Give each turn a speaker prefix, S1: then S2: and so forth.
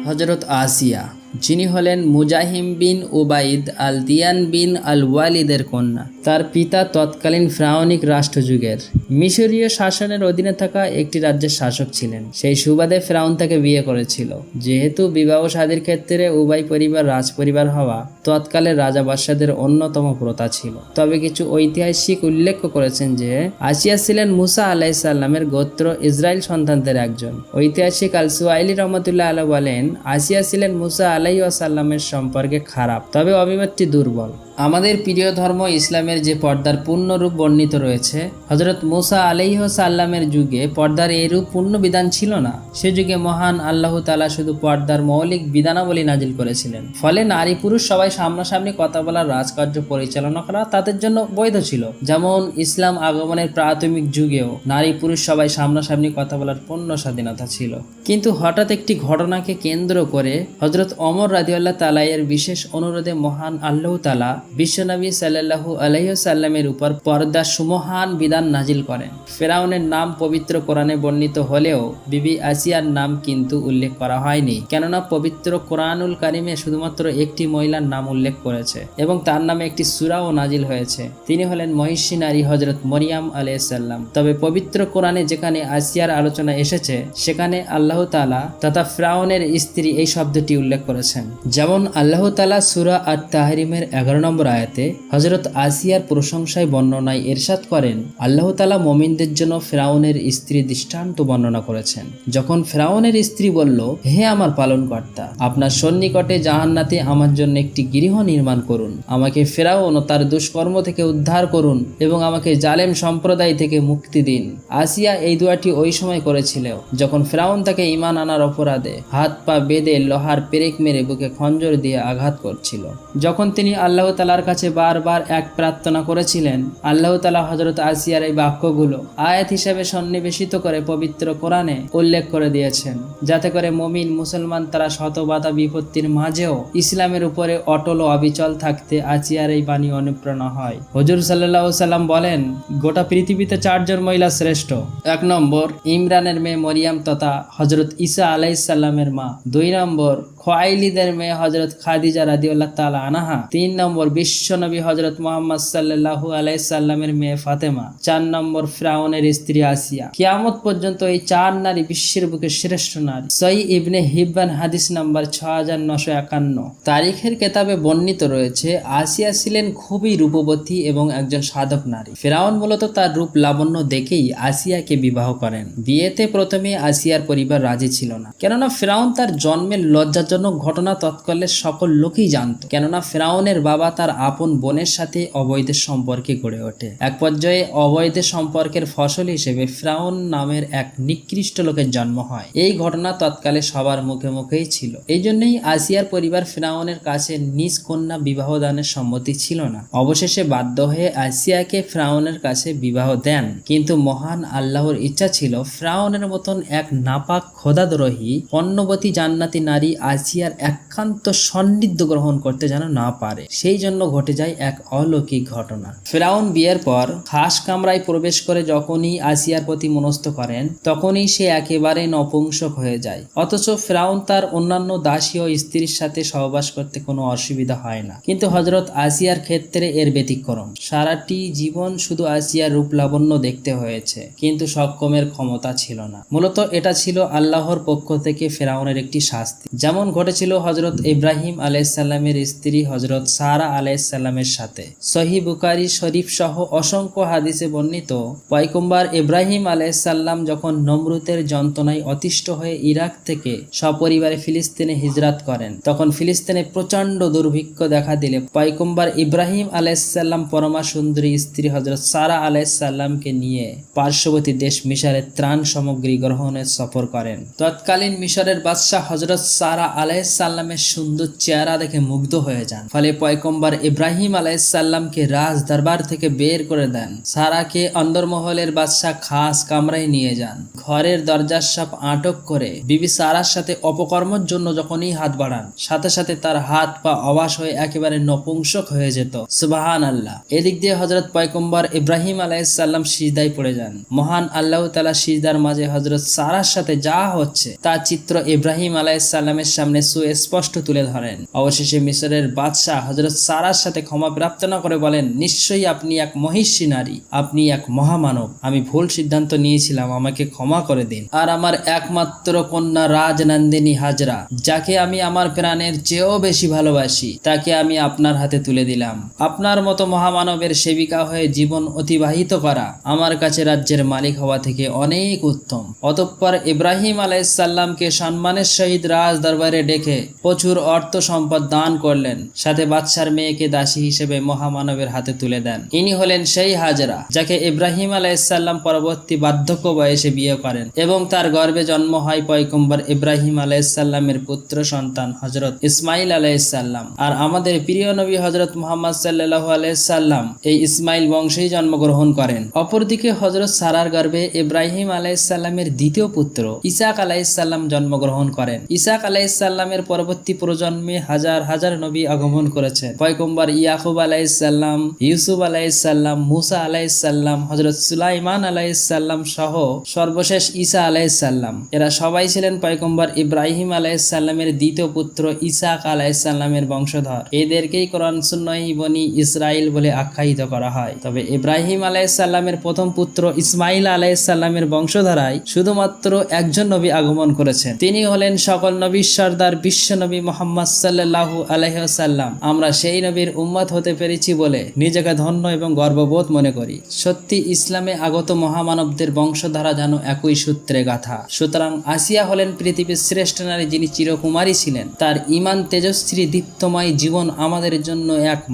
S1: হজরত আসিয়া, যিনি হলেন মুজাহিম বিন উবাইদ আল দিয়ান বিন আল ওয়ালিদের কন্যা। তার পিতা তৎকালীন ফ্রাউনিক রাষ্ট্রযুগের মিশরীয় শাসনের অধীনে থাকা একটি রাজ্যের শাসক ছিলেন। সেই সুবাদে ফেরাউন তাকে বিয়ে করেছিল। যেহেতু বিবাহ শাদীর ক্ষেত্রে উভয় পরিবার রাজপরিবার হওয়া তৎকালের রাজা বাদশাদের অন্যতম প্রথা ছিল। তবে কিছু ঐতিহাসিক উল্লেখ করেছেন যে আসিয়া ছিলেন মুসা আলাইসাল্লামের গোত্র ইসরায়েল সন্তানদের একজন। ঐতিহাসিক আল সুয়াইলি রহমতুল্লাহ আলাইহি বলেন, আসিয়া ছিলেন মুসা আলাইহিসসালামের সম্পর্কে খারাপ, তবে অভিমতটি দুর্বল। আমাদের প্রিয় ধর্ম ইসলামের যে পর্দার পূর্ণরূপ বর্ণিত রয়েছে, হযরত মুসা আলাইহিসসালামের যুগে পর্দার এরূপ পূর্ণ বিধান ছিল না। সে যুগে মহান আল্লাহ তাআলা শুধু পর্দার মৌলিক বিধানাবলী নাজিল করেছিলেন। ফলে নারী পুরুষ সবাই সামনাসামনি কথা বলার রাজকার্য পরিচালনা করা তাদের জন্য বৈধ ছিল। যেমন ইসলাম আগমনের প্রাথমিক যুগেও নারী পুরুষ সবাই সামনাসামনি কথা বলার পূর্ণ স্বাধীনতা ছিল। কিন্তু হঠাৎ একটি ঘটনাকে কেন্দ্র করে হযরত ওমর রাদিয়াল্লাহু তাআলা এর বিশেষ অনুরোধে মহান আল্লাহ তাআলা বিশ্বনবী সাল্লাল্লাহু আলাইহি ওয়াসাল্লামের উপর পর্দার সুমহান বিধান নাজিল করেন। ফেরাউনের নাম পবিত্র কোরআনে বর্ণিত হলেও বিবি আসিয়ার নাম কিন্তু উল্লেখ করা হয়নি, কেননা পবিত্র কোরআনুল কারিমে শুধুমাত্র একটি মহিলার নাম উল্লেখ করেছে এবং তার নামে একটি সূরাও নাজিল হয়েছে। তিনি হলেন মহিষী নারী হযরত মরিয়াম আলাইহিস সালাম। তবে পবিত্র কোরআনে যেখানে আসিয়ার আলোচনা এসেছে সেখানে আল্লাহ তাআলা তথা ফেরাউনের স্ত্রী এই শব্দটি উল্লেখ করেছেন। যেমন আল্লাহ তাআলা সূরা আত-তাহরিমের 11 নম্বর আয়াতে হযরত আসিয়ার প্রশংসায় বর্ণনায় ইরশাদ করেন, আল্লাহ তাআলা মুমিনদের জন্য ফেরাউনের স্ত্রী দৃষ্টান্ত বর্ণনা করেছেন। যখন ফেরাউনের স্ত্রী বলল, হে আমার পালনকর্তা, আপনার সন্নিকটে জাহান্নাতে আমার জন্য একটি গৃহ নির্মাণ করুন, আমাকে ফেরাউন ও তার দুষ্কর্ম থেকে উদ্ধার করুন এবং আমাকে জালেম সম্প্রদায় থেকে মুক্তি দিন। আসিয়া এই দোয়াটি ওই সময় করেছিল যখন ফেরাউন তাকে ঈমান আনার অপরাধে হাত পা বেঁধে লোহার পেরেক মেরে বুকে খঞ্জর দিয়ে আঘাত করছিল। যখন তিনি আল্লাহ তাআলার কাছে বারবার এক প্রার্থনা করেছিলেন, আল্লাহ তাআলা হযরত আসিয়ার এই বাক্যগুলো আয়াত হিসেবে সন্নিবেশিত করে পবিত্র কোরআনে উল্লেখ করে দিয়েছেন, যাতে করে মুমিন মুসলমান তারা শত বাধা বিপত্তির মাঝেও ইসলামের উপরে অটল ও অবিচল থাকতে আসিয়ার এই বাণী অনুপ্রেরণা হয়। হুজুর সাল্লাল্লাহু আলাইহি সাল্লাম বলেন, গোটা পৃথিবীতে 4 জন মহিলা শ্রেষ্ঠ। 1 নম্বর ইমরানের মেয়ে মরিয়াম তথা হযরত ঈসা আলাইহিস সালামের মা। 2 নম্বর খুয়াইলিদের মেয়ে হযরত খাদিজা রাদিয়াল্লাহু তাআলা আনহা। 3 নম্বর বিশ্বনবী হযরত মুহাম্মদ সাল্লাল্লাহু আলাইহি সাল্লামের মেয়ে ফাতেমা। 4 নম্বর ফিরআউনের স্ত্রী আসিয়া। কিয়ামত পর্যন্ত এই 4 নারী বিশ্বের বুকে শ্রেষ্ঠ নারী। সহিহ ইবনে হিব্বান হাদিস নাম্বার 6951। তারিখের কেতাবে বর্ণিত রয়েছে, আসিয়া ছিলেন খুবই রূপবতী এবং একজন সাধক নারী। ফিরআউন মূলত তার রূপ লাবণ্য দেখেই আসিয়াকে বিবাহ করেন। বিয়েতে প্রথমে আসিয়ার পরিবার রাজি ছিল না, কেননা ফিরআউন তার জন্মের লজ্জাজনক ঘটনা তৎকালের সকল লোকই জানত। কেননা ফিরআউনের বাবা তার আপন বোনের সাথে অবৈধ সম্পর্কে গড়ে ওঠে। এক পর্যায়ে অবৈধ সম্পর্কের ফসল হিসেবে ফিরআউন নামের এক নিকৃষ্ট লোকের জন্ম হয়। এই ঘটনা তৎকালে সবার মুখে মুখেই ছিল। এই জন্যই আসিয়ার পরিবার ফিরআউনের কাছে নিজ কন্যা বিবাহ দানের সম্মতি ছিল না। অবশেষে বাধ্য হয়ে আসিয়াকে ফিরআউনের কাছে বিবাহ দেন। কিন্তু মহান আল্লাহর ইচ্ছা ছিল ফিরআউনের মতন এক নাপাক খোদাদ্রোহী পণ্যবতী জান্নাতি নারী আসিয়ার একান্ত সান্নিধ্য গ্রহণ করতে যেন না পারে। সেই জন্য ঘটে যায় এক অলৌকিক ঘটনা। ফিরআউন বিয়ের পর খাস কামরায় প্রবেশ করে যখনই আসিয়ার প্রতি মনস্থ করেন, তখনই সে একেবারে নপুংসক হয়ে যায়। অথচ ফিরআউন তার অন্যান্য দাসী ও স্ত্রীর সাথে সহবাস করতে কোনো অসুবিধা হয় না। কিন্তু হযরত আসিয়ার ক্ষেত্রে এর ব্যতিক্রম। সারাটি জীবন শুধু আসিয়ার রূপ লাবণ্য দেখতে হয়েছে, কিন্তু সক্ষমের ক্ষমতা ছিল না। মূলত এটা ছিল আল্লাহর পক্ষ থেকে ফিরআউনের একটি শাস্তি। যেমন ঘটেছিল হযরত ইব্রাহিম আলাইহিস সালামের স্ত্রী হযরত সারা আলাইহিস সালামের সাথে। সহিহ বুখারী শরীফ সহ অসংখ্য হাদিসে বর্ণিত, পয়গম্বর ইব্রাহিম আলাইহিস সালাম যখন নমরুদের যন্ত্রণায় অতিষ্ঠ হয়ে ইরাক থেকে সপরিবারে ফিলিস্তিনে হিজরত করেন, তখন ফিলিস্তিনে প্রচন্ড দুর্ভিক্ষ দেখা দিলে পয়গম্বর ইব্রাহিম আলাইহিস সালাম পরমা সুন্দরী স্ত্রী হযরত সারা আলাইহিস সালামকে নিয়ে পার্শ্ববর্তী দেশ মিশরে ত্রাণ সামগ্রী গ্রহণের সফর করেন। তৎকালীন মিশরের বাদশাহ হযরত সারা আলাইহিসসালামের সুন্দর চেহারা দেখে মুগ্ধ হয়ে যান। ফলে পয়গম্বর ইব্রাহিম আলাইহিসসালামকে রাজ দরবার থেকে বের করে দেন। সারাকে অন্দরমহলের বাদশাহ খাস কামরায় নিয়ে যান। ঘরের দরজার সাপ আটক করে বিবি সারার সাথে অপকর্মের জন্য যখনই হাত বাড়ান, সাথে সাথে তার হাত পা অবাস হয়ে একেবারে নপুংসক হয়ে যেত। সুবহানাল্লাহ। এদিক দিয়ে হযরত পয়গম্বর ইব্রাহিম আলাইহিসসালাম সিজদায় পড়ে যান। মহান আল্লাহ তাআলা সিজদার মাঝে হযরত সারার সাথে যা হচ্ছে তার চিত্র ইব্রাহিম আলাইহিসসালামের সামনে সুস্পষ্ট তুলে ধরেন। অবশেষে মিশরের বাদশাহ হযরত সারার সাথে ক্ষমা প্রার্থনা করে বলেন, নিশ্চয়ই আপনি এক মহিষী নারী, আপনি এক মহামানব। আমি ভুল সিদ্ধান্ত নিয়েছিলাম, আমাকে ক্ষমা করে দিন। আর আমার একমাত্র কন্যা রাজনন্দিনী হাজরা, যাকে আমি আমার প্রাণের চেয়েও বেশি ভালোবাসি, তাকে আমি আপনার হাতে তুলে দিলাম। আপনার মতো মহামানবের সেবিকা হয়ে জীবন অতিবাহিত করা আমার কাছে রাজ্যের মালিক হওয়া থেকে অনেক উত্তম। অতঃপর ইব্রাহিম আলাইহিসসালামকে সম্মানের সহিত রাজ দরবারে ডেকে প্রচুর অর্থ সম্পদ দান করলেন, সাথে বাদশার মেয়েকে দাসী হিসেবে মহামানবের হাতে তুলে দেন। ইনি হলেন সেই হাজরা, যাকে ইব্রাহিম আলাইহিসসালাম পরবর্তী বার্ধক্য বয়সে বিয়ে করেন এবং তার গর্ভে জন্ম হয় পয়গম্বর ইব্রাহিম আলাইহিসসালামের পুত্র সন্তান হযরত ইসমাইল আলাইহিসসালাম। আর আমাদের প্রিয় নবী হযরত মুহাম্মদ সাল্লাল্লাহু আলাইহি সাল্লাম এই ইসমাইল বংশেই জন্মগ্রহণ করেন। অপরদিকে হযরত সারার গর্ভে ইব্রাহিম আলাইহিসসালামের দ্বিতীয় পুত্র ইসাক আলাইহিসসালাম জন্মগ্রহণ করেন। ইসাক আলাইহিসসালামের পরবর্তী প্রজন্মে হাজার হাজার নবী আগমন করেছেন। পয়গম্বর ইয়াকুব আলাইহিসসালাম, ইউসুফ আলাইহিসসালাম, মুসা আলাইহিসসালাম, হযরত সুলাইমান আলাইহিসসালাম সহ সর্বশেষ ঈসা আলাইহিসসালাম, এরা সবাই ছিলেন পয়গম্বর ইব্রাহিম আলাইহিসসালামের দ্বিতীয় পুত্র ইসাক আলাইহিসসালামের বংশধর। এদেরকেই কোরআন সুন্নাহে বনি ইসরাইল বলে আখ্যায়িত করা হয়। তবে ইব্রাহিম আলাইহিসসালামের প্রথম পুত্র ইসমাইল আলাইহিসসালামের বংশধারায় শুধুমাত্র একজন নবী আগমন করেছেন। তিনি হলেন সকল নবীর সর্দার বিশ্ব নবী মুহাম্মদ সাল্লাল্লাহু আলাইহি ওয়াসাল্লাম। আমরা সেই নবীর উম্মত হতে পেরেছি বলে নিজেকে ধন্য এবং গর্ববোধ মনে করি। সত্যি ইসলামে আগত মহামানবদের বংশধারা যেন একই সূত্রে গাথা। সুতরাং আসিয়া হলেন পৃথিবীর শ্রেষ্ঠ নারী, যিনি চিরকুমারী ছিলেন। তার ঈমান তেজস্বী দীপ্তময় জীবন আমাদের জন্য এক